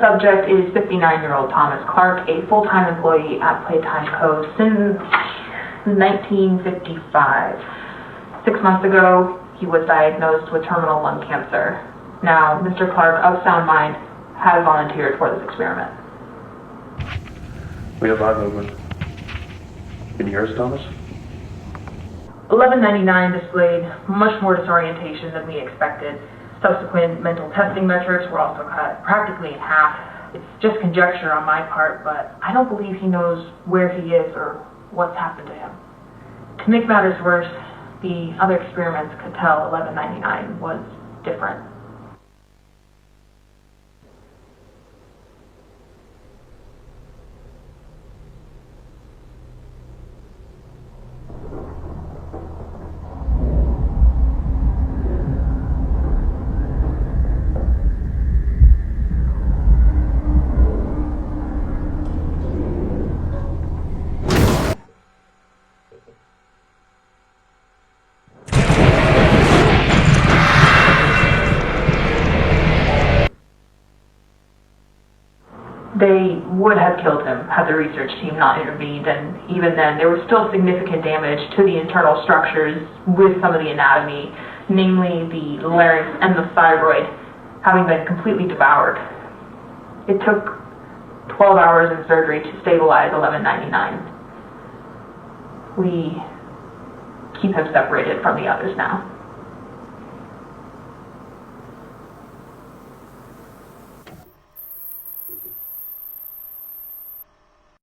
subject is 59-year-old Thomas Clark, a full-time employee at Playtime Co. since 1955. 6 months ago, he was diagnosed with terminal lung cancer. Now, Mr. Clark, of sound mind, has volunteered for this experiment. We have eye movement. Can you hear us, Thomas? 1199 displayed much more disorientation than we expected. Subsequent mental testing metrics were also cut practically in half. It's just conjecture on my part, but I don't believe he knows where he is or what's happened to him. To make matters worse, the other experiments could tell 1199 was different. They would have killed him had the research team not intervened, and even then there was still significant damage to the internal structures with some of the anatomy, namely the larynx and the thyroid, having been completely devoured. It took 12 hours in surgery to stabilize 1199. We keep him separated from the others now.